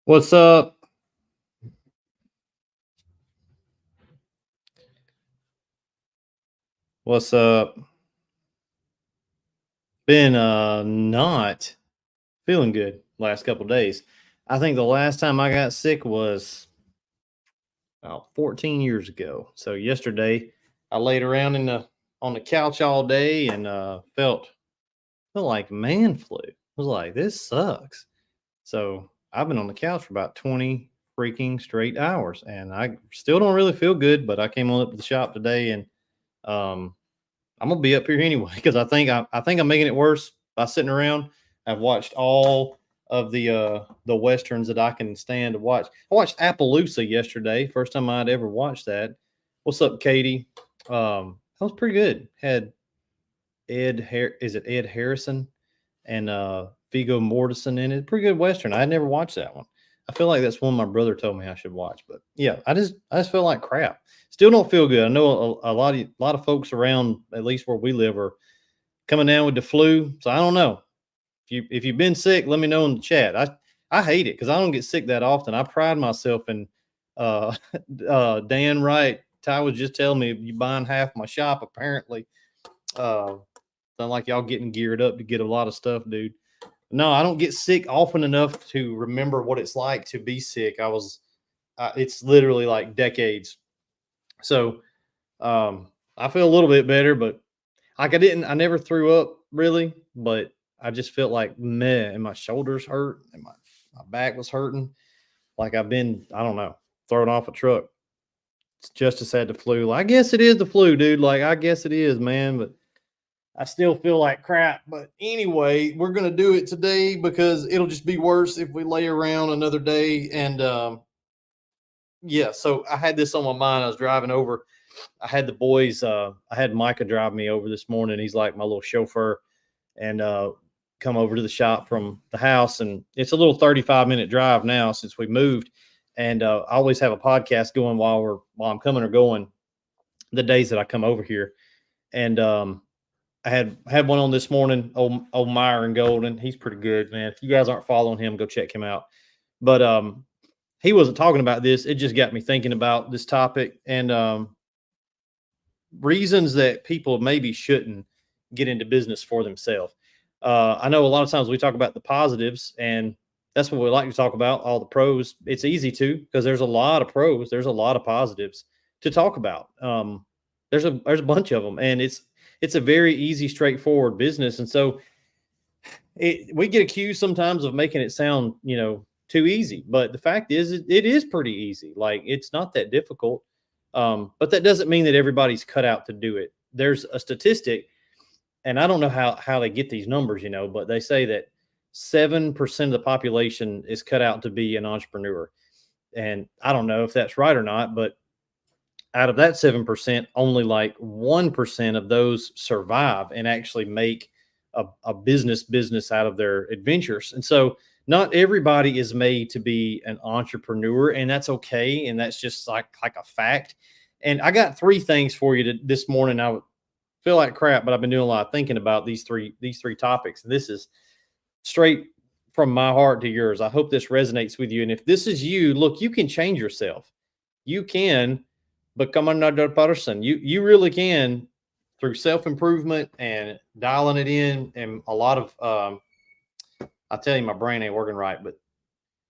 What's up? What's up? Been not feeling good last couple days. I think the last time I got sick was 14 years ago. So yesterday I laid around in the on the couch all day and felt like man flu. I was like, this sucks. So I've been on the couch for about 20 freaking straight hours and I still don't really feel good, but I came on up to the shop today and um I'm gonna be up here anyway because I think I'm making it worse by sitting around. I've watched all of the westerns that I can stand to watch. I watched Appaloosa yesterday. First time I'd ever watched that. What's up, Katie? That was pretty good. Had is it Ed Harrison and Vigo Mortensen in it? Pretty good western. I had never watched that one. I feel like that's one my brother told me I should watch. But yeah, I just feel like crap. Still don't feel good. I know a lot of folks around, at least where we live, are coming down with the flu. So I don't know. If you've been sick, let me know in the chat. I hate it because I don't get sick that often. I pride myself in uh Dan Wright. Ty was just telling me you buying half my shop apparently. Uh Sound like y'all getting geared up to get a lot of stuff, dude. No, I don't get sick often enough to remember what it's like to be sick. It's literally like decades. So, I feel a little bit better, but I never threw up really, but I just felt like meh, and my shoulders hurt, and my back was hurting. Like I've been, I don't know, thrown off a truck. It's just as had the flu. I guess it is the flu, dude. Like I guess it is, man. But I still feel like crap. But anyway, we're gonna do it today because it'll just be worse if we lay around another day. And yeah, so I had this on my mind. I was driving over. I had the boys. I had Micah drive me over this morning. He's like my little chauffeur, and come over to the shop from the house. And it's a little 35-minute drive now since we moved. And I always have a podcast going while I'm coming or going the days that I come over here. And I had one on this morning. Old Myron Golden. He's pretty good, man. If you guys aren't following him, go check him out. But he wasn't talking about this. It just got me thinking about this topic and reasons that people maybe shouldn't get into business for themselves. I know a lot of times we talk about the positives, and that's what we like to talk about. All the pros. It's easy to because there's a lot of pros. There's a lot of positives to talk about. There's a bunch of them, and it's a very easy, straightforward business. And so we get accused sometimes of making it sound, too easy. But the fact is, it is pretty easy. Like it's not that difficult. But that doesn't mean that everybody's cut out to do it. There's a statistic, and I don't know how they get these numbers, but they say that 7% of the population is cut out to be an entrepreneur. And I don't know if that's right or not, but out of that 7%, only like 1% of those survive and actually make a business out of their adventures. And so not everybody is made to be an entrepreneur, and that's okay. And that's just like a fact. And I got three things for you this morning. I would feel like crap, but I've been doing a lot of thinking about these three topics. And this is straight from my heart to yours. I hope this resonates with you. And if this is you, look, you can change yourself. You can become another person. You really can through self improvement and dialing it in, and a lot of I tell you, my brain ain't working right, but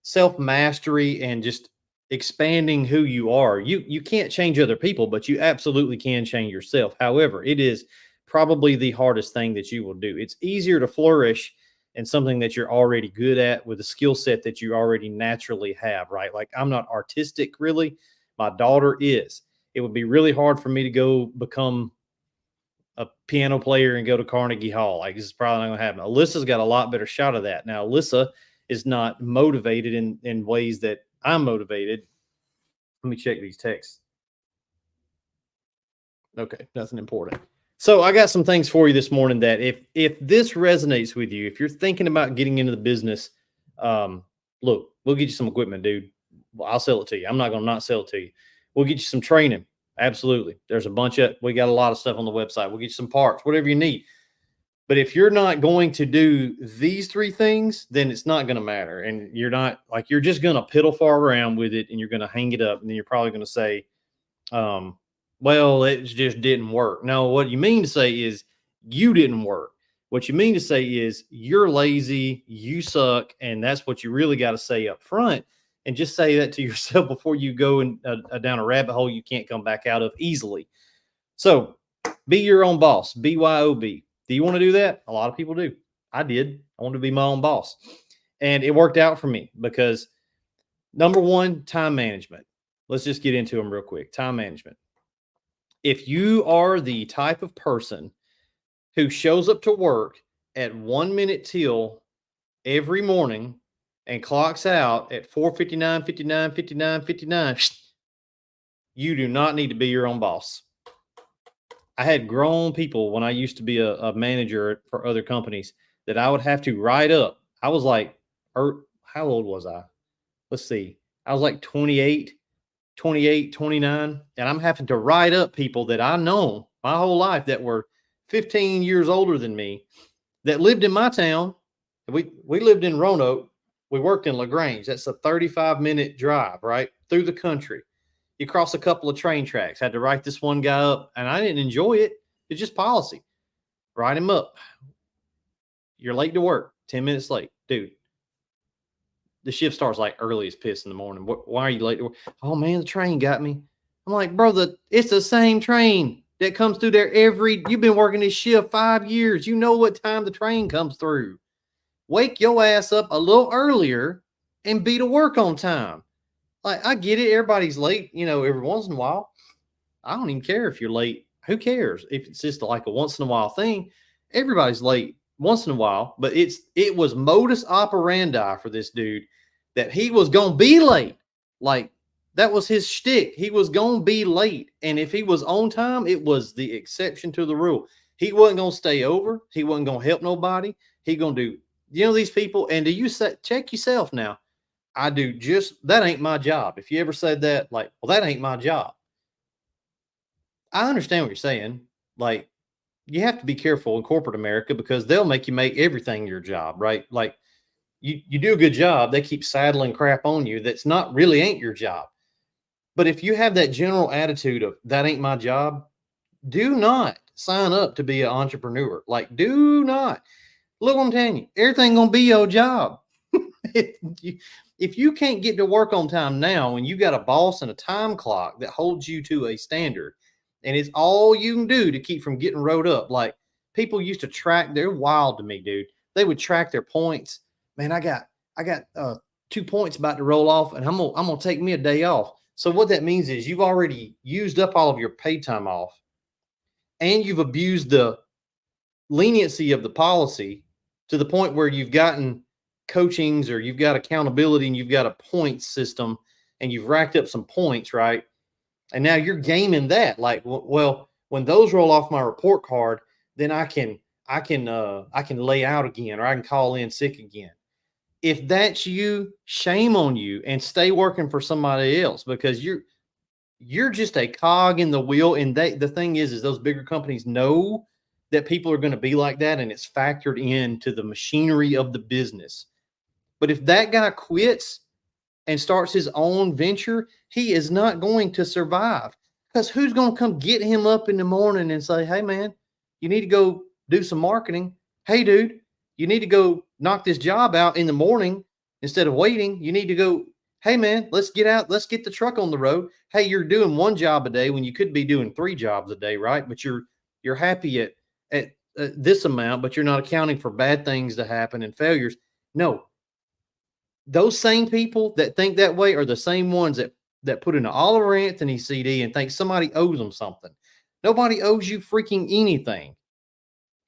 self mastery and just expanding who you are. You can't change other people, but you absolutely can change yourself. However, it is probably the hardest thing that you will do. It's easier to flourish in something that you're already good at with a skill set that you already naturally have, right? Like I'm not artistic really. My daughter is. It would be really hard for me to go become a piano player and go to Carnegie Hall. Like this is probably not going to happen. Alyssa's got a lot better shot of that. Now, Alyssa is not motivated in ways that I'm motivated. Let me check these texts. Okay, nothing important. So I got some things for you this morning that if this resonates with you, if you're thinking about getting into the business, look, we'll get you some equipment, dude. I'll sell it to you. I'm not going to not sell it to you. We'll get you some training. Absolutely. We got a lot of stuff on the website. We'll get you some parts, whatever you need. But if you're not going to do these three things, then it's not going to matter. And you're not like, you're just going to piddle far around with it and you're going to hang it up. And then you're probably going to say, um, well, it just didn't work. No, what you mean to say is you didn't work. What you mean to say is you're lazy, you suck. And that's what you really got to say up front. And just say that to yourself before you go in, down a rabbit hole you can't come back out of easily. So be your own boss, B.Y.O.B. Do you want to do that? A lot of people do. I did. I wanted to be my own boss. And it worked out for me because number one, time management. Let's just get into them real quick. Time management. If you are the type of person who shows up to work at 1 minute till every morning and clocks out at 4:59, 59, 59, 59, you do not need to be your own boss. I had grown people when I used to be a manager for other companies that I would have to write up. I was like, how old was I? Let's see. I was like 28, 29. And I'm having to write up people that I know my whole life that were 15 years older than me that lived in my town. We lived in Roanoke. We worked in LaGrange. That's a 35-minute drive, right? Through the country. You cross a couple of train tracks. Had to write this one guy up, and I didn't enjoy it. It's just policy. Write him up. You're late to work. 10 minutes late. Dude, the shift starts like early as piss in the morning. Why are you late to work? Oh, man, the train got me. I'm like, bro, it's the same train that comes through there you've been working this shift 5 years. You know what time the train comes through. Wake your ass up a little earlier and be to work on time. Like, I get it. Everybody's late, every once in a while. I don't even care if you're late. Who cares? If it's just like a once in a while thing, everybody's late once in a while, but it was modus operandi for this dude that he was going to be late. Like, that was his shtick. He was going to be late. And if he was on time, it was the exception to the rule. He wasn't going to stay over. He wasn't going to help nobody. He going to do, these people. And do you check yourself now? I do that ain't my job. If you ever said that, like, well, that ain't my job. I understand what you're saying. Like, you have to be careful in corporate America because they'll make you make everything your job, right? Like, you do a good job, they keep saddling crap on you that's not really ain't your job. But if you have that general attitude of that ain't my job, do not sign up to be an entrepreneur. Like, do not. Look, I'm telling you, everything gonna be your job. If you can't get to work on time now and you got a boss and a time clock that holds you to a standard and it's all you can do to keep from getting rode up, like people used to track, they're wild to me, dude. They would track their points. Man, I got 2 points about to roll off and I'm gonna take me a day off. So what that means is you've already used up all of your paid time off and you've abused the leniency of the policy to the point where you've gotten coachings or you've got accountability and you've got a point system and you've racked up some points, right? And now you're gaming that. Like, well, when those roll off my report card, then I can lay out again or I can call in sick again. If that's you, shame on you and stay working for somebody else because you're just a cog in the wheel. And the thing is those bigger companies know that people are going to be like that and it's factored into the machinery of the business. But if that guy quits and starts his own venture, he is not going to survive because who's going to come get him up in the morning and say, hey, man, you need to go do some marketing. Hey, dude, you need to go knock this job out in the morning instead of waiting. You need to go, hey, man, let's get out. Let's get the truck on the road. Hey, you're doing one job a day when you could be doing 3 jobs a day, right? But you're happy at this amount, but you're not accounting for bad things to happen and failures. No. Those same people that think that way are the same ones that put in an Oliver Anthony CD and think somebody owes them something. Nobody owes you freaking anything.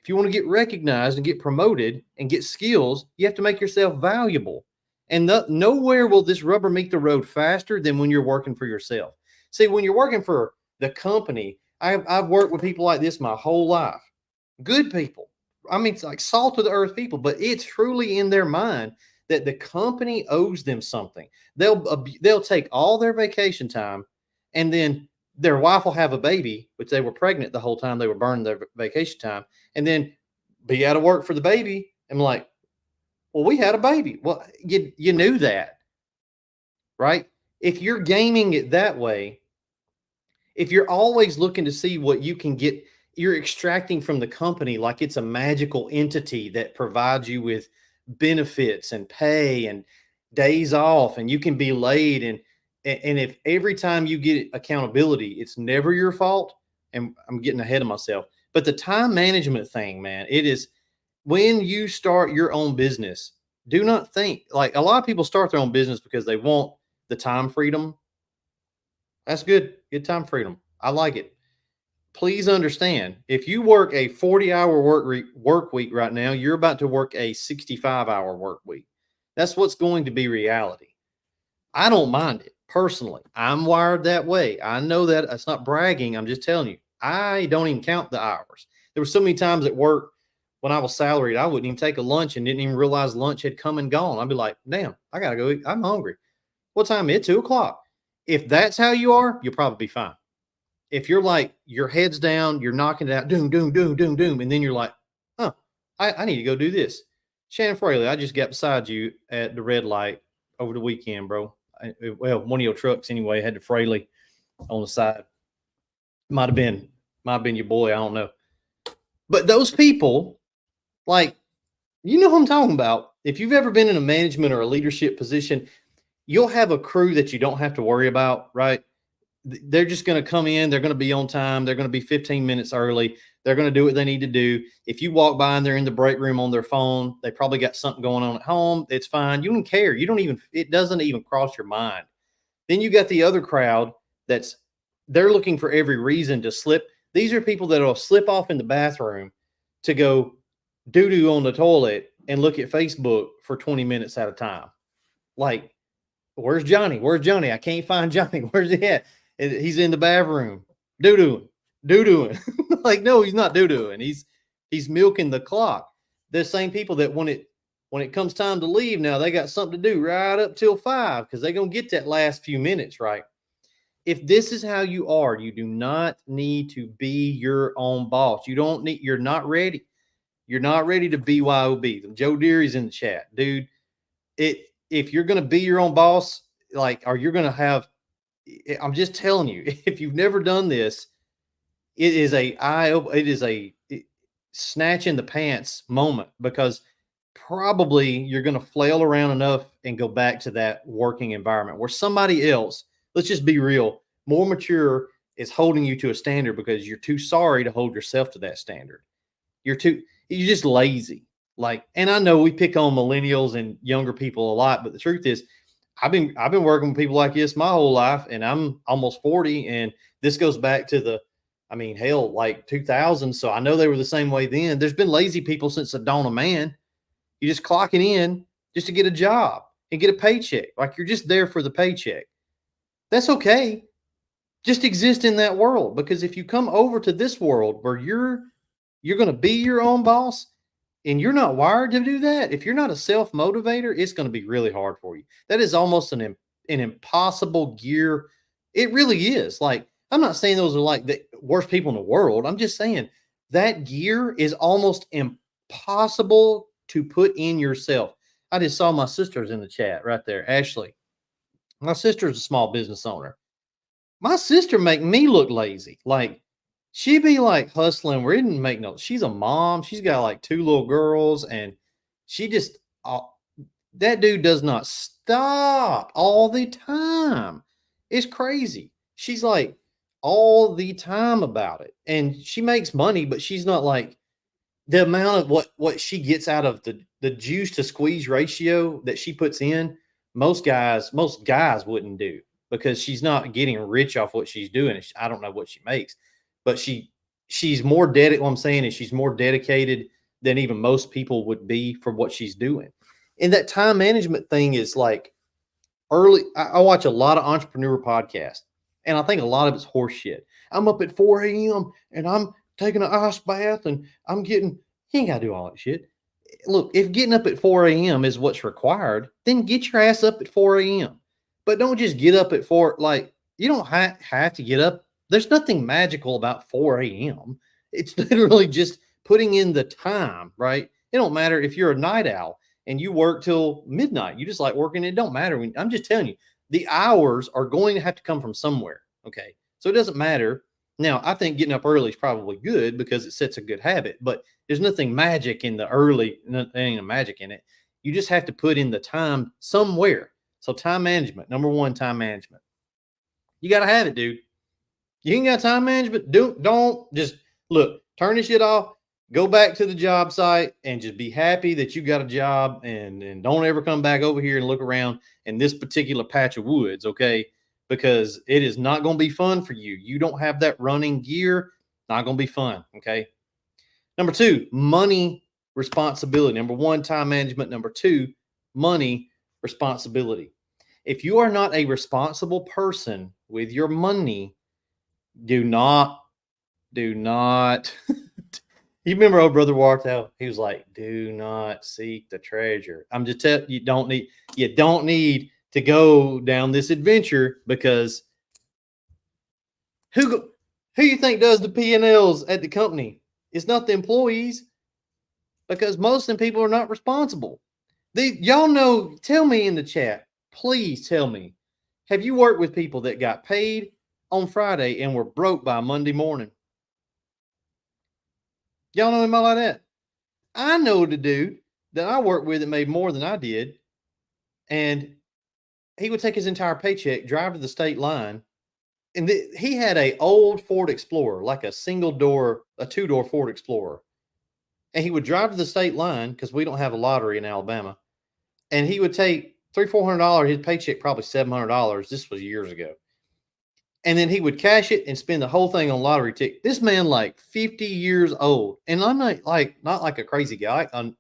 If you want to get recognized and get promoted and get skills, you have to make yourself valuable. And nowhere will this rubber meet the road faster than when you're working for yourself. See, when you're working for the company, I've worked with people like this my whole life. Good people. I mean, it's like salt of the earth people, but it's truly in their mind that the company owes them something. They'll take all their vacation time and then their wife will have a baby, which they were pregnant the whole time they were burning their vacation time. And then be out of work for the baby. I'm like, well, we had a baby. Well, you knew that, right? If you're gaming it that way, if you're always looking to see what you can get, you're extracting from the company like it's a magical entity that provides you with benefits and pay and days off, and you can be late. And if every time you get accountability, it's never your fault. And I'm getting ahead of myself, but the time management thing, man, it is when you start your own business. Do not think like a lot of people start their own business because they want the time freedom. That's good. Good time freedom. I like it. Please understand, if you work a 40-hour work week right now, you're about to work a 65-hour work week. That's what's going to be reality. I don't mind it personally. I'm wired that way. I know that it's not bragging. I'm just telling you, I don't even count the hours. There were so many times at work when I was salaried, I wouldn't even take a lunch and didn't even realize lunch had come and gone. I'd be like, damn, I got to go eat. I'm hungry. What time is it? 2 o'clock. If that's how you are, you'll probably be fine. If you're like, your head's down, you're knocking it out, doom, doom, doom, doom, doom, and then you're like, huh, I need to go do this. Shannon Fraley, I just got beside you at the red light over the weekend, bro. Well, one of your trucks anyway had the Fraley on the side. Might have been your boy. I don't know. But those people, like, you know what I'm talking about. If you've ever been in a management or a leadership position, you'll have a crew that you don't have to worry about, right? They're just going to come in. They're going to be on time. They're going to be 15 minutes early. They're going to do what they need to do. If you walk by and they're in the break room on their phone, they probably got something going on at home. It's fine. You don't care. It doesn't even cross your mind. Then you got the other crowd they're looking for every reason to slip. These are people that will slip off in the bathroom to go doo-doo on the toilet and look at Facebook for 20 minutes at a time. Like, where's Johnny? Where's Johnny? I can't find Johnny. Where's he at? He's in the bathroom, doo-dooing. Like, no, he's not doo-dooing. He's milking the clock. The same people that when it comes time to leave, now they got something to do right up till 5 because they're going to get that last few minutes, right? If this is how you are, you do not need to be your own boss. You're not ready. You're not ready to B.Y.O.B. Joe Deary's in the chat. Dude, if you're going to be your own boss, or you're going to have, I'm just telling you, if you've never done this, it is a snatch in the pants moment, because probably you're going to flail around enough and go back to that working environment where somebody else, let's just be real, more mature, is holding you to a standard because you're too sorry to hold yourself to that standard. You're just lazy. And I know we pick on millennials and younger people a lot, but the truth is, I've been working with people like this my whole life, and I'm almost 40, and this goes back to like 2000. So I know they were the same way then. There's been lazy people since the dawn of man. You're just clocking in just to get a job and get a paycheck. Like, you're just there for the paycheck. That's okay. Just exist in that world, because if you come over to this world where you're going to be your own boss, and you're not wired to do that, if you're not a self-motivator, it's going to be really hard for you. That is almost an impossible gear. It really is. Like, I'm not saying those are like the worst people in the world. I'm just saying that gear is almost impossible to put in yourself. I just saw my sister's in the chat right there, Ashley. My sister's a small business owner. My sister make me look lazy. Like, she'd be like hustling. We didn't make no. She's a mom. She's got like 2 little girls, and she just that dude does not stop all the time. It's crazy. She's like all the time about it, and she makes money, but she's not like the amount of what she gets out of the juice to squeeze ratio that she puts in. Most guys wouldn't do, because she's not getting rich off what she's doing. I don't know what she makes, but she's more dedicated. What I'm saying is, she's more dedicated than even most people would be for what she's doing. And that time management thing is like I watch a lot of entrepreneur podcasts, and I think a lot of it's horse shit. I'm up at 4 a.m. and I'm taking an ice bath, and you ain't got to do all that shit. Look, if getting up at 4 a.m. is what's required, then get your ass up at 4 a.m. But don't just get up at 4. Like, you don't have to get up. There's nothing magical about 4 a.m. It's literally just putting in the time, right? It don't matter if you're a night owl and you work till midnight. You just like working. It don't matter. I'm just telling you, the hours are going to have to come from somewhere. Okay. So it doesn't matter. Now, I think getting up early is probably good because it sets a good habit, but there's nothing magic in the early, there ain't a magic in it. You just have to put in the time somewhere. So time management, number one, time management. You got to have it, dude. You ain't got time management. Don't just look, turn this shit off, go back to the job site and just be happy that you got a job and don't ever come back over here and look around in this particular patch of woods, okay? Because it is not going to be fun for you. You don't have that running gear, not going to be fun, okay? Number two, money responsibility. Number one, time management. Number two, money responsibility. If you are not a responsible person with your money, do not. You remember old brother Wartel? He was like, "Do not seek the treasure." I'm just telling you, you don't need to go down this adventure because who you think does the P&Ls at the company? It's not the employees because most of the people are not responsible. Y'all know. Tell me in the chat, please tell me. Have you worked with people that got paid on Friday and were broke by Monday morning? Y'all know anybody like that? I know the dude that I worked with that made more than I did, and he would take his entire paycheck, drive to the state line, and he had a old Ford Explorer, like a two-door Ford Explorer, and he would drive to the state line because we don't have a lottery in Alabama, and he would take $300-400. His paycheck probably $700. This was years ago. And then he would cash it and spend the whole thing on lottery ticket. This man, like 50 years old, and I'm not like a crazy guy, a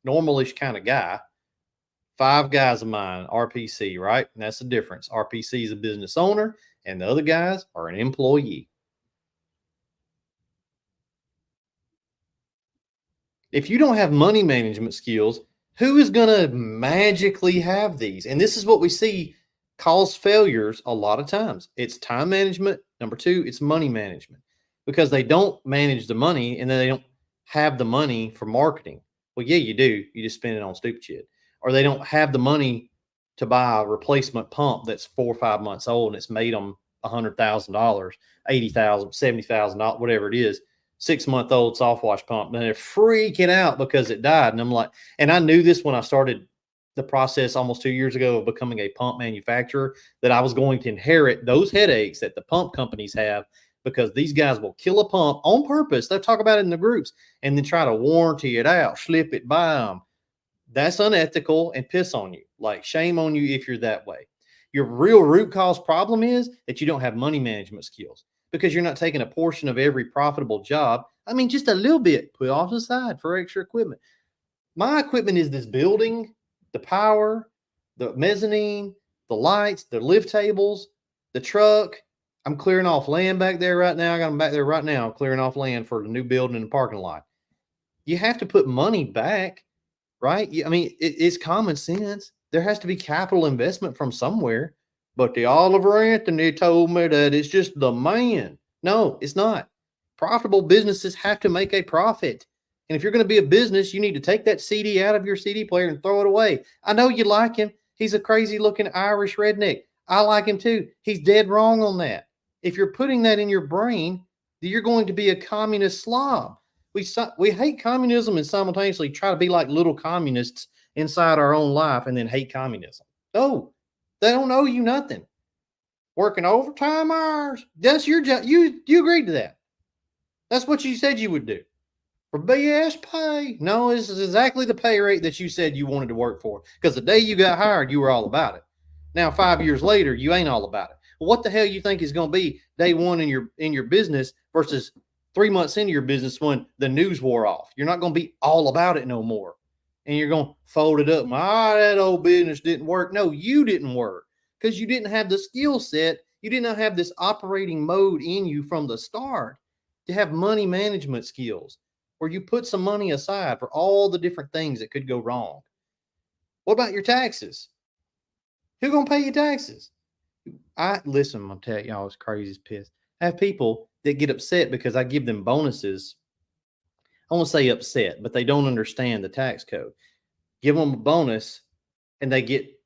normalish kind of guy. 5 guys of mine, RPC, right? And that's the difference. RPC is a business owner, and the other guys are an employee. If you don't have money management skills, who is going to magically have these? And this is what we see cause failures a lot of times. It's time management. Number two, it's money management because they don't manage the money and then they don't have the money for marketing. Well, yeah, you do. You just spend it on stupid shit. Or they don't have the money to buy a replacement pump that's 4 or 5 months old and it's made them $100,000, $80,000, $70,000, whatever it is. 6-month-old Softwash pump, and they're freaking out because it died. And I'm like, and I knew this when I started the process almost 2 years ago of becoming a pump manufacturer, that I was going to inherit those headaches that the pump companies have because these guys will kill a pump on purpose. They'll talk about it in the groups and then try to warranty it out, slip it by them. That's unethical and piss on you. Like, shame on you if you're that way. Your real root cause problem is that you don't have money management skills because you're not taking a portion of every profitable job. I mean, just a little bit put off to the side for extra equipment. My equipment is this building, the power, the mezzanine, the lights, the lift tables, the truck. I'm clearing off land back there right now. I got them back there right now, clearing off land for the new building in the parking lot. You have to put money back, right? I mean, it's common sense. There has to be capital investment from somewhere. But the Oliver Anthony told me that it's just the man. No, it's not. Profitable businesses have to make a profit. And if you're going to be a business, you need to take that CD out of your CD player and throw it away. I know you like him. He's a crazy looking Irish redneck. I like him too. He's dead wrong on that. If you're putting that in your brain, you're going to be a communist slob. We hate communism and simultaneously try to be like little communists inside our own life and then hate communism. No, they don't owe you nothing. Working overtime hours, that's your job. You agreed to that. That's what you said you would do. For BS pay? No, this is exactly the pay rate that you said you wanted to work for. Because the day you got hired, you were all about it. Now, 5 years later, you ain't all about it. Well, what the hell you think is going to be day one in your business versus 3 months into your business when the news wore off? You're not going to be all about it no more. And you're going to fold it up. That old business didn't work. No, you didn't work because you didn't have the skill set. You did not have this operating mode in you from the start to have money management skills where you put some money aside for all the different things that could go wrong. What about your taxes? Who's going to pay your taxes? Listen, I'm going to tell y'all, it's crazy as piss. I have people that get upset because I give them bonuses I won't say upset, but they don't understand the tax code. Give them a bonus and they get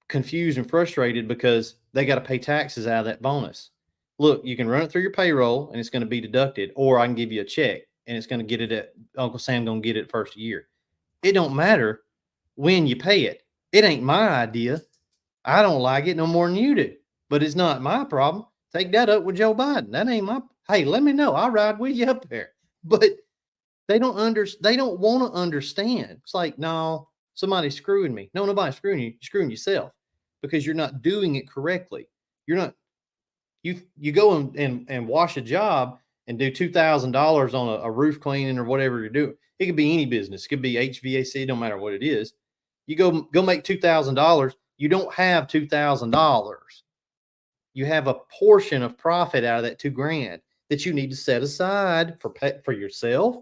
confused and frustrated because they got to pay taxes out of that bonus. Look, you can run it through your payroll and it's going to be deducted, or I can give you a check and it's going to get it at Uncle Sam going to get it first year. It don't matter when you pay it. It ain't my idea. I don't like it no more than you do, but it's not my problem. Take that up with Joe Biden. That ain't my, hey, let me know. I'll ride with you up there. But they don't want to understand. It's like, no, somebody's screwing me. No, nobody's screwing you. You're screwing yourself because you're not doing it correctly. You're not, you go and wash a job and do $2,000 on a roof cleaning or whatever you're doing. It could be any business. It could be HVAC, no matter what it is. You go make $2,000. You don't have $2,000. You have a portion of profit out of that $2,000 that you need to set aside for yourself,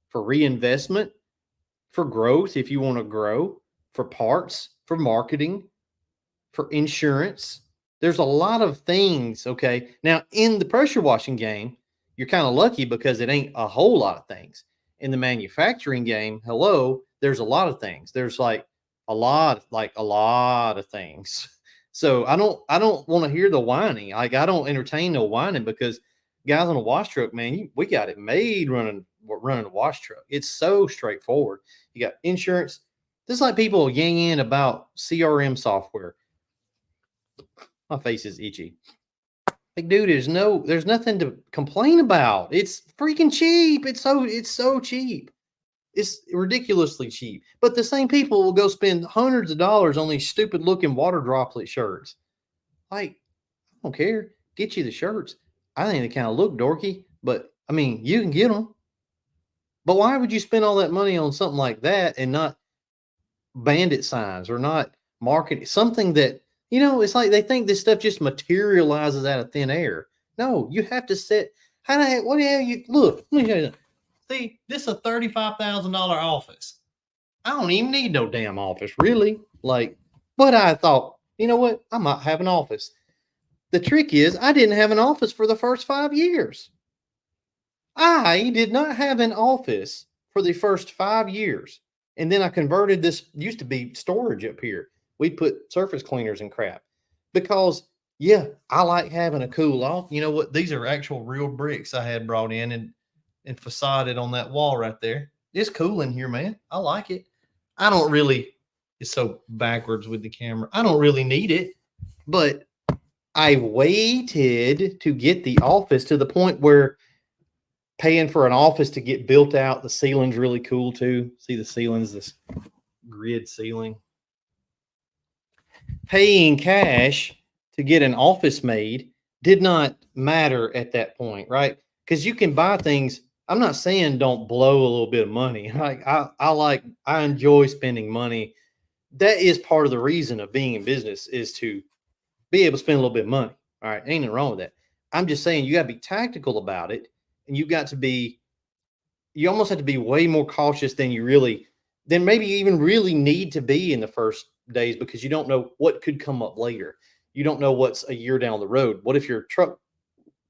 for reinvestment, for growth if you want to grow, for parts, for marketing, for insurance. There's a lot of things. Okay. Now, in the pressure washing game, you're kind of lucky because it ain't a whole lot of things. In the manufacturing game, hello, there's a lot of things. There's like a lot of things. So I don't want to hear the whining. Like, I don't entertain no whining because guys on a wash truck, man, we got it made running a wash truck. It's so straightforward. You got insurance. Just like people yang in about CRM software. My face is itchy. Like, dude, there's nothing to complain about. It's freaking cheap. It's so cheap. It's ridiculously cheap. But the same people will go spend hundreds of dollars on these stupid looking water droplet shirts. Like, I don't care. Get you the shirts. I think they kind of look dorky, but I mean, you can get them. But why would you spend all that money on something like that and not bandit signs or not market something that, it's like they think this stuff just materializes out of thin air. No, you have to set. What the hell you look? Let me show you. See, this is a $35,000 office. I don't even need no damn office, really. Like, but I thought, you know what? I might have an office. The trick is, I didn't have an office for the first 5 years. I did not have an office for the first 5 years. And then I converted this, used to be storage up here. We put surface cleaners and crap because, yeah, I like having a cool off. You know what? These are actual real bricks I had brought in and facaded on that wall right there. It's cool in here, man. I like it. I don't really, it's so backwards with the camera. I don't really need it, but I waited to get the office to the point where paying for an office to get built out. The ceiling's really cool too. See the ceiling's this grid ceiling. Paying cash to get an office made did not matter at that point, right? Because you can buy things. I'm not saying don't blow a little bit of money. Like I enjoy spending money. That is part of the reason of being in business is to be able to spend a little bit of money. All right, ain't nothing wrong with that. I'm just saying you got to be tactical about it, and you almost have to be way more cautious than maybe you even really need to be in the first days because you don't know what could come up later. You don't know what's a year down the road. What if your truck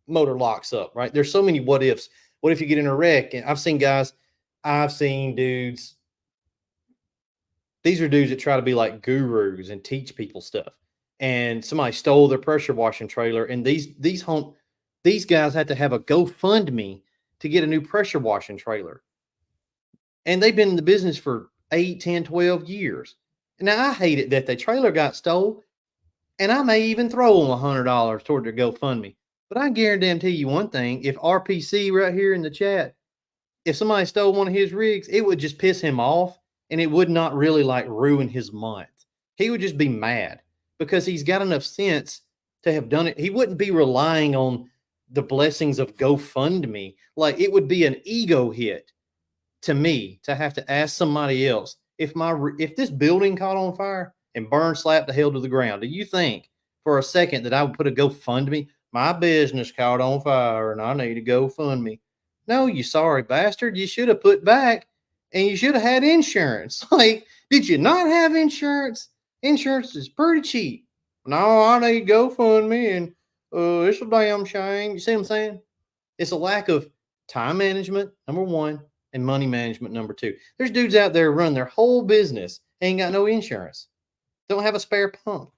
motor locks up, right? There's so many what ifs. What if you get in a wreck? And I've seen dudes. These are dudes that try to be like gurus and teach people stuff. And somebody stole their pressure washing trailer. And these guys had to have a GoFundMe to get a new pressure washing trailer. And they've been in the business for 8, 10, 12 years. Now I hate it that the trailer got stole. And I may even throw them $100 toward their GoFundMe. But I guarantee you one thing, if RPC right here in the chat, if somebody stole one of his rigs, it would just piss him off and it would not really like ruin his month. He would just be mad because he's got enough sense to have done it. He wouldn't be relying on the blessings of GoFundMe. Like it would be an ego hit to me to have to ask somebody else if this building caught on fire and burned slap the hell to the ground. Do you think for a second that I would put a GoFundMe? My business caught on fire and I need a GoFundMe. No, you sorry bastard. You should have put back and you should have had insurance. Like, did you not have insurance? Insurance is pretty cheap. No, I need GoFundMe and it's a damn shame. You see what I'm saying? It's a lack of time management, number one, and money management number two. There's dudes out there run their whole business, ain't got no insurance, don't have a spare pump,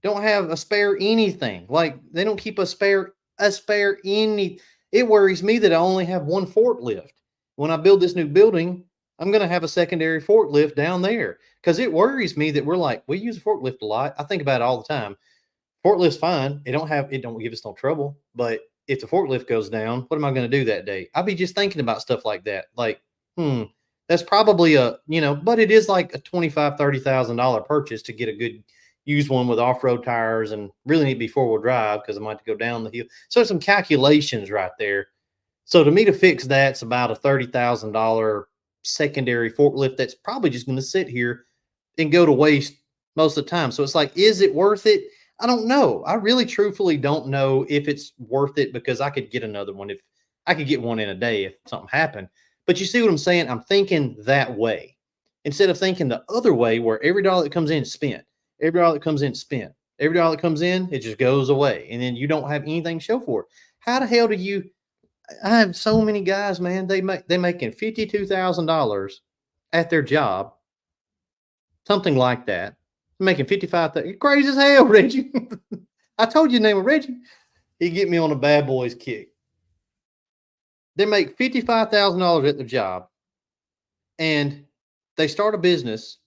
don't have a spare anything. Like they don't keep a spare any. It worries me that I only have one forklift. When I build this new building, I'm going to have a secondary forklift down there because it worries me that we use a forklift a lot. I think about it all the time. Forklift's fine. It don't give us no trouble. But if the forklift goes down, what am I going to do that day? I'll be just thinking about stuff like that. Like, that's probably but it is like a $25,000-$30,000 purchase to get a good used one with off-road tires and really need to be four-wheel drive because I might have to go down the hill. So there's some calculations right there. So to me to fix that's about a $30,000 secondary forklift that's probably just going to sit here and go to waste most of the time. So it's like, is it worth it? I don't know. I really truthfully don't know if it's worth it because I could get another one if I could get one in a day if something happened. But you see what I'm saying? I'm thinking that way instead of thinking the other way where every dollar that comes in is spent. Every dollar that comes in is spent. Every dollar that comes in, it just goes away. And then you don't have anything to show for it. How the hell do you I have so many guys, man. They making $52,000 at their job, something like that. Making 55,000. Crazy as hell, Reggie. I told you the name of Reggie. He get me on a bad boys kick. They make $55,000 at their job, and they start a business.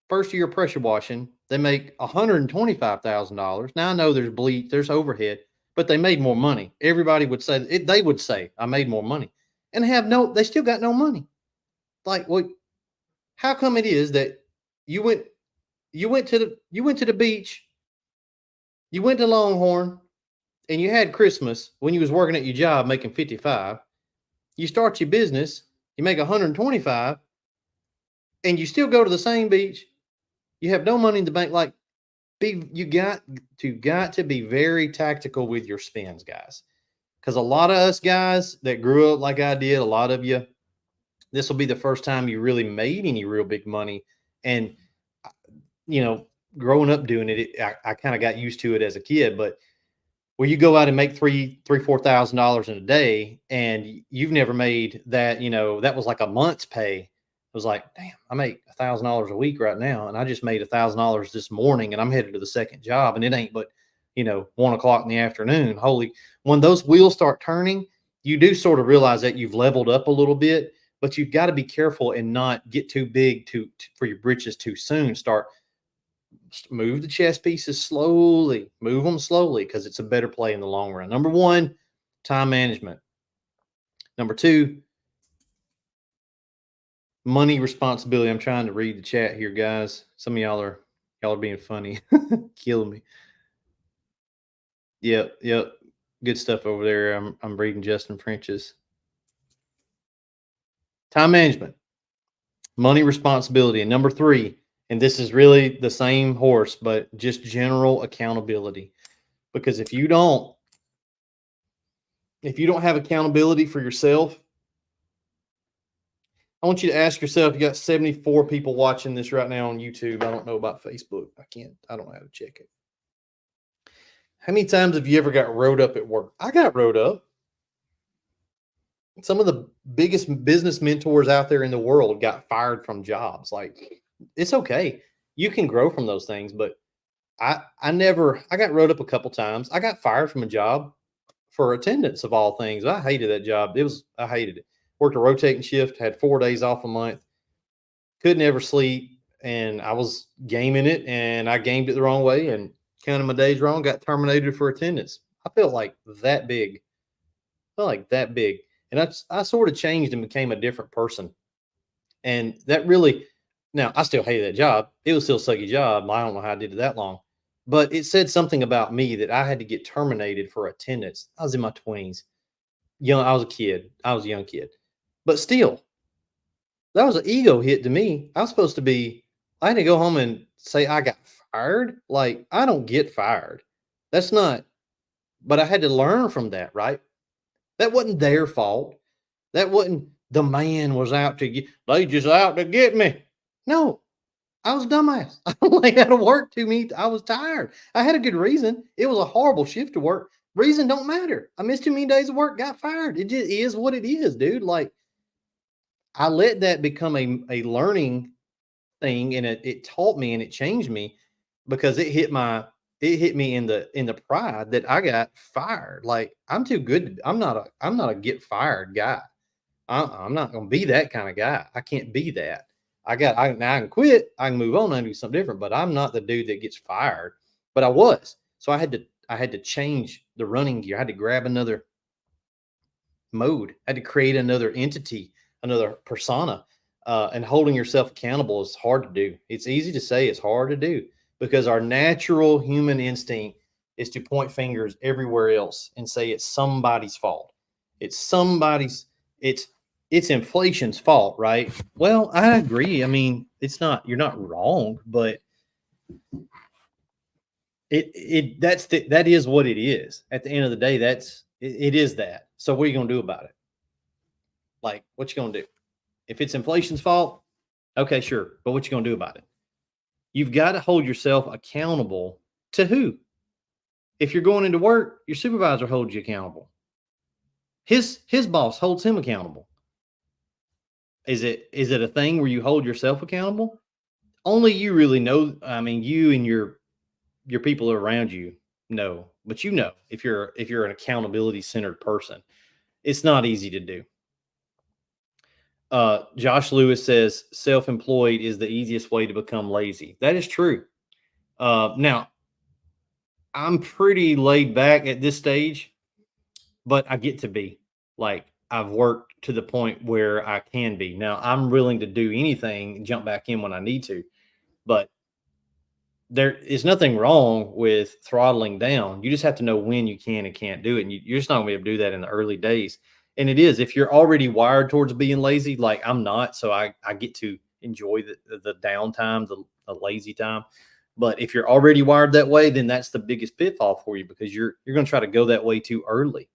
First year pressure washing, they make $125,000. Now I know there's bleach, there's overhead, but they made more money. Everybody would say it. They would say I made more money, and they still got no money. Like, what? How come it is that you went to the beach, you went to Longhorn, and you had Christmas when you was working at your job making 55. You start your business, you make 125, and you still go to the same beach. You have no money in the bank. Like, you got to be very tactical with your spends, guys. Because a lot of us guys that grew up like I did, a lot of you, this will be the first time you really made any real big money. And, growing up doing it, I kind of got used to it as a kid. But when you go out and make $4,000 in a day and you've never made that, that was like a month's pay. It was like, damn, I make $1,000 a week right now. And I just made $1,000 this morning and I'm headed to the second job. And it ain't but, 1:00 in the afternoon. When those wheels start turning, you do sort of realize that you've leveled up a little bit, but you've got to be careful and not get too big for your britches too soon. Move the chess pieces slowly, move them slowly because it's a better play in the long run. Number one, time management. Number two, money responsibility. I'm trying to read the chat here, guys. Some of y'all are being funny, killing me. Yep. Good stuff over there. I'm reading Justin French's. Time management, money responsibility, and number three, and this is really the same horse, but just general accountability. Because if you don't have accountability for yourself, I want you to ask yourself, you got 74 people watching this right now on YouTube. I don't know about Facebook. I don't know how to check it. How many times have you ever got rode up at work? I got rode up. Some of the biggest business mentors out there in the world got fired from jobs. Like, it's okay. You can grow from those things, but I got rode up a couple times. I got fired from a job for attendance of all things. I hated that job. I hated it. Worked a rotating shift, had 4 days off a month, could never sleep. And I was gaming it and I gamed it the wrong way and counted my days wrong, got terminated for attendance. I felt like that big. And I sort of changed and became a different person. And that really, now I still hated that job. It was still a sucky job. I don't know how I did it that long, but it said something about me that I had to get terminated for attendance. I was in my 20s. I was a kid. I was a young kid, but still, that was an ego hit to me. I had to go home and say I got fired. Like, I don't get fired. That's not, but I had to learn from that, right? That wasn't their fault. That wasn't the man was out to get, they just out to get me. No, I was a dumbass. I only had to work too many. I was tired. I had a good reason. It was a horrible shift to work. Reason don't matter. I missed too many days of work, got fired. It just is what it is, dude. Like, I let that become a learning thing, and it taught me and it changed me because it hit me in the pride that I got fired. Like I'm too good. I'm not a get fired guy. I'm not going to be that kind of guy. I can't be that. Now I can quit. I can move on and do something different, but I'm not the dude that gets fired. But I was. So I had to change the running gear. I had to grab another mode. I had to create another entity, another persona. And holding yourself accountable is hard to do. It's easy to say, it's hard to do because our natural human instinct is to point fingers everywhere else and say it's somebody's fault. It's somebody's, it's, it's inflation's fault, right? Well, I agree. I mean, you're not wrong, but that is what it is. At the end of the day, it is that. So what are you going to do about it? Like, what you going to do? If it's inflation's fault, okay, sure. But what you going to do about it? You've got to hold yourself accountable to who? If you're going into work, your supervisor holds you accountable. His boss holds him accountable. Is it a thing where you hold yourself accountable? Only you really know. I mean, you and your people around you know, but you know if you're an accountability centered person, it's not easy to do. Josh Lewis says self-employed is the easiest way to become lazy. That is true. Now, I'm pretty laid back at this stage, but I get to be like I've worked to the point where I can be. Now, I'm willing to do anything, jump back in when I need to, but there is nothing wrong with throttling down. You just have to know when you can and can't do it. And you're just not gonna be able to do that in the early days. And it is, if you're already wired towards being lazy, like I'm not, so I get to enjoy the downtime, the lazy time. But if you're already wired that way, then that's the biggest pitfall for you because you're going to try to go that way too early.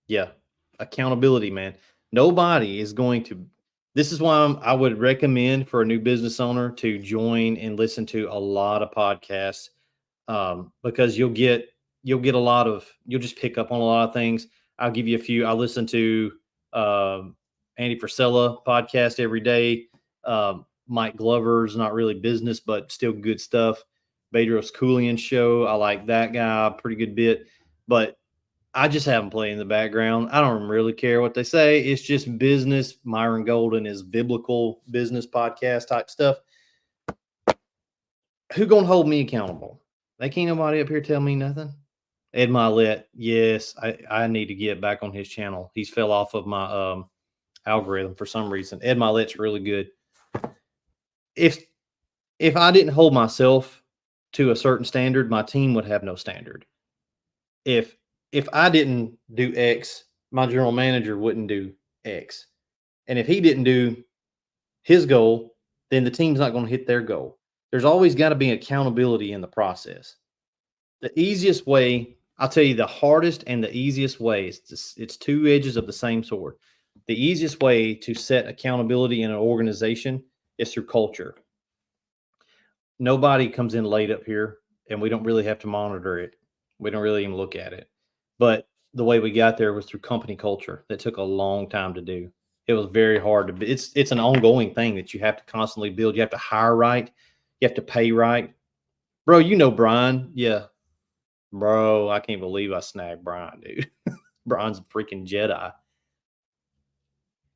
Yeah, accountability, man. Nobody is going to. This is why I would recommend for a new business owner to join and listen to a lot of podcasts, because you'll just pick up on a lot of things. I'll give you a few. I listen to Andy Frisella podcast every day. Mike Glover's not really business, but still good stuff. Bedros Koulian show. I like that guy a pretty good bit, but I just have them play in the background. I don't really care what they say. It's just business. Myron Golden is biblical business podcast type stuff. Who gonna hold me accountable? They can't nobody up here tell me nothing. Ed Milet, yes, I need to get back on his channel. He's fell off of my algorithm for some reason. Ed Milet's really good. If I didn't hold myself to a certain standard, my team would have no standard. If I didn't do X, my general manager wouldn't do X. And if he didn't do his goal, then the team's not going to hit their goal. There's always got to be accountability in the process. The easiest way, I'll tell you, the hardest and the easiest way it's two edges of the same sword. The easiest way to set accountability in an organization is through culture. Nobody comes in late up here, and we don't really have to monitor it. We don't really even look at it. But the way we got there was through company culture. That took a long time to do. It was very hard to be. It's an ongoing thing that you have to constantly build. You have to hire right. You have to pay right. Bro, you know Brian. Yeah. Bro, I can't believe I snagged Brian, dude. Brian's a freaking Jedi.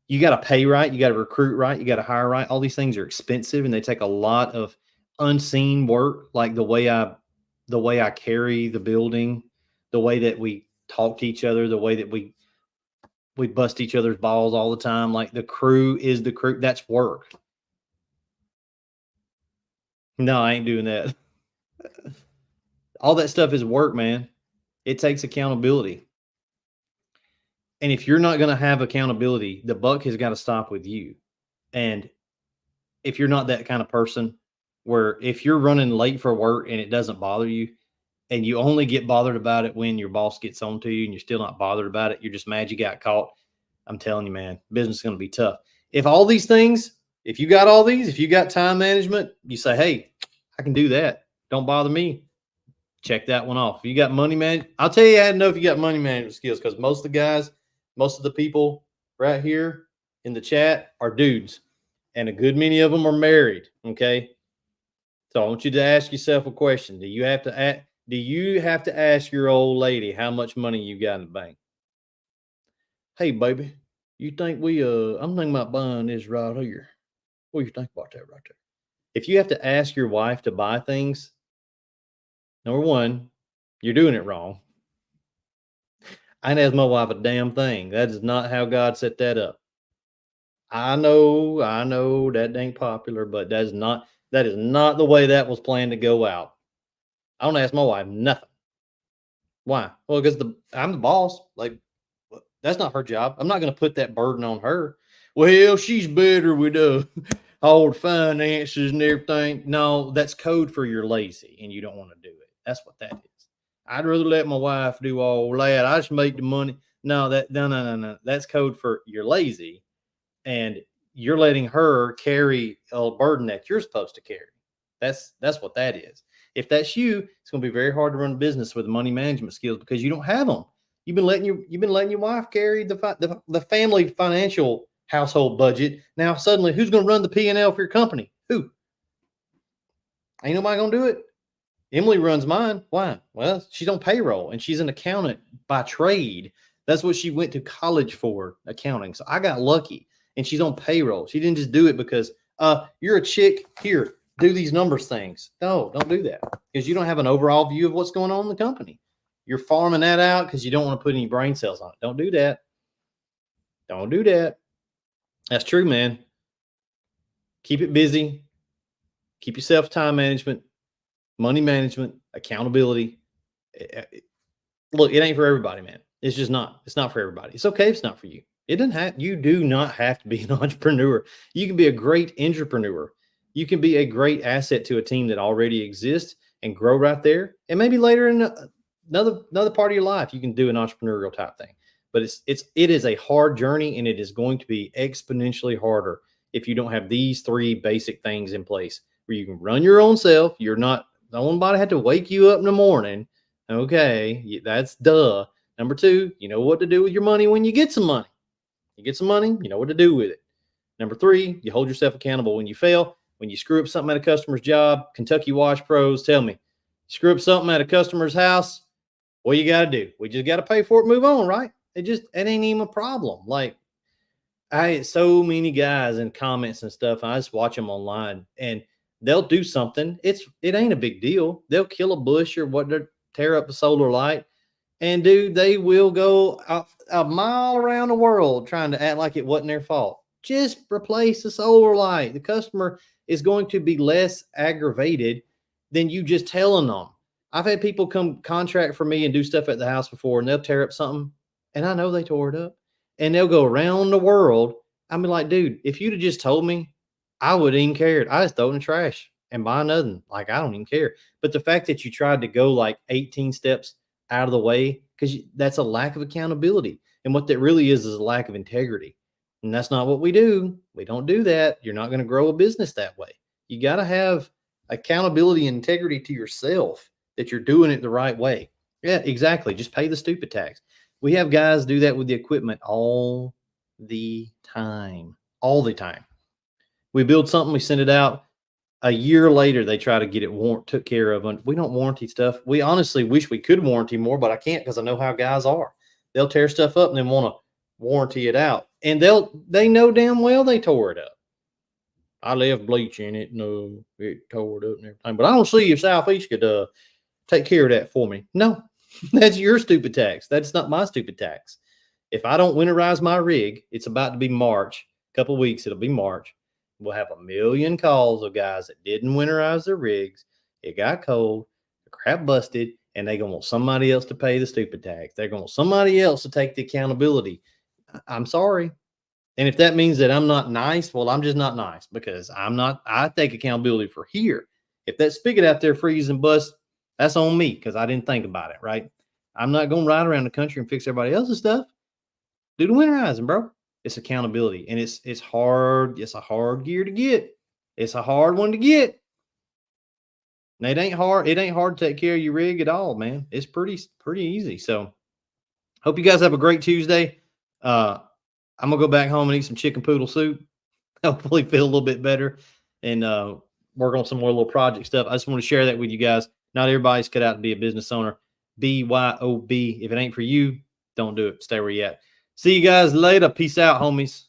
You got to pay right. You got to recruit right. You got to hire right. All these things are expensive and they take a lot of unseen work, like the way I carry the building, the way that we talk to each other, the way that we bust each other's balls all the time. Like the crew is the crew. That's work. No, I ain't doing that. All that stuff is work, man. It takes accountability. And if you're not going to have accountability, the buck has got to stop with you. And if you're not that kind of person, where if you're running late for work and it doesn't bother you, and you only get bothered about it when your boss gets on to you and you're still not bothered about it, you're just mad you got caught. I'm telling you, man, business is going to be tough. If all these things, if you got all these, if you got time management, you say, hey, I can do that. Don't bother me. Check that one off. If you got money management, I'll tell you how to know if you got money management skills, because most of the guys most of the people right here in the chat are dudes, and a good many of them are married. Okay. So I want you to ask yourself a question. Do you have to ask your old lady how much money you got in the bank? Hey baby, you think I'm thinking about buying this right here. What do you think about that right there? If you have to ask your wife to buy things, number one, you're doing it wrong. I ain't asked my wife a damn thing. That is not how God set that up. I know that ain't popular, but that is not the way that was planned to go out. I don't ask my wife nothing. Why? Well, because I'm the boss. Like, that's not her job. I'm not going to put that burden on her. Well, she's better with all the finances and everything. No, that's code for you're lazy and you don't want to do it. That's what that is. I'd rather let my wife do all that. I just make the money. No. That's code for you're lazy and you're letting her carry a burden that you're supposed to carry. That's what that is. If that's you, it's going to be very hard to run a business with money management skills because you don't have them. You've been letting your wife carry the family financial household budget. Now suddenly, who's going to run the P&L for your company? Who? Ain't nobody going to do it. Emily runs mine. Why? Well, she's on payroll and she's an accountant by trade. That's what she went to college for, accounting. So I got lucky, and she's on payroll. She didn't just do it because you're a chick. Here, do these numbers things. No, don't do that because you don't have an overall view of what's going on in the company. You're farming that out because you don't want to put any brain cells on it. Don't do that. Don't do that. That's true, man. Keep it busy. Keep yourself time management, money management, accountability. Look, it ain't for everybody, man. It's just not. It's not for everybody. It's okay if it's not for you. It doesn't have. You do not have to be an entrepreneur. You can be a great entrepreneur. You can be a great asset to a team that already exists and grow right there. And maybe later in another part of your life, you can do an entrepreneurial type thing. But it is a hard journey, and it is going to be exponentially harder if you don't have these three basic things in place where you can run your own self. You're not. Nobody had to wake you up in the morning. Okay, that's duh. Number two, you know what to do with your money when you get some money. You get some money, you know what to do with it. Number three, you hold yourself accountable when you fail. When you screw up something at a customer's job, Kentucky Wash Pros, tell me, screw up something at a customer's house, what you got to do? We just got to pay for it, move on, right? It ain't even a problem. Like, I had so many guys in comments and stuff. I just watch them online, and they'll do something. It ain't a big deal. They'll kill a bush or tear up a solar light. And dude, they will go a mile around the world trying to act like it wasn't their fault. Just replace the solar light. The customer is going to be less aggravated than you just telling them. I've had people come contract for me and do stuff at the house before, and they'll tear up something, and I know they tore it up, and they'll go around the world. I mean, like, dude, if you'd have just told me, I wouldn't even cared. I just throw it in the trash and buy nothing. Like, I don't even care. But the fact that you tried to go like 18 steps out of the way, because that's a lack of accountability. And what that really is a lack of integrity. And that's not what we do. We don't do that. You're not going to grow a business that way. You got to have accountability and integrity to yourself that you're doing it the right way. Yeah, exactly. Just pay the stupid tax. We have guys do that with the equipment all the time. All the time. We build something, we send it out. A year later, they try to get it took care of. We don't warranty stuff. We honestly wish we could warranty more, but I can't because I know how guys are. They'll tear stuff up and then want to warranty it out, and they know damn well they tore it up. I left bleach in it. No, it tore it up and everything. But I don't see if Southeast could take care of that for me. No, that's your stupid tax. That's not my stupid tax. If I don't winterize my rig, it's about to be March. A couple of weeks, it'll be March. We'll have a million calls of guys that didn't winterize their rigs. It got cold, the crap busted, and they're going to want somebody else to pay the stupid tax. They're going to want somebody else to take the accountability. I'm sorry. And if that means that I'm not nice, well, I'm just not nice because I take accountability for here. If that spigot out there freezes and busts, that's on me because I didn't think about it, right? I'm not going to ride around the country and fix everybody else's stuff. Do the winterizing, bro. It's accountability, and it's hard. It's a hard gear to get. It's a hard one to get. And it ain't hard. It ain't hard to take care of your rig at all, man. It's pretty easy. So hope you guys have a great Tuesday. I'm gonna go back home and eat some chicken poodle soup. Hopefully, feel a little bit better and work on some more little project stuff. I just want to share that with you guys. Not everybody's cut out to be a business owner. B.Y.O.B. If it ain't for you, don't do it. Stay where you at. See you guys later. Peace out, homies.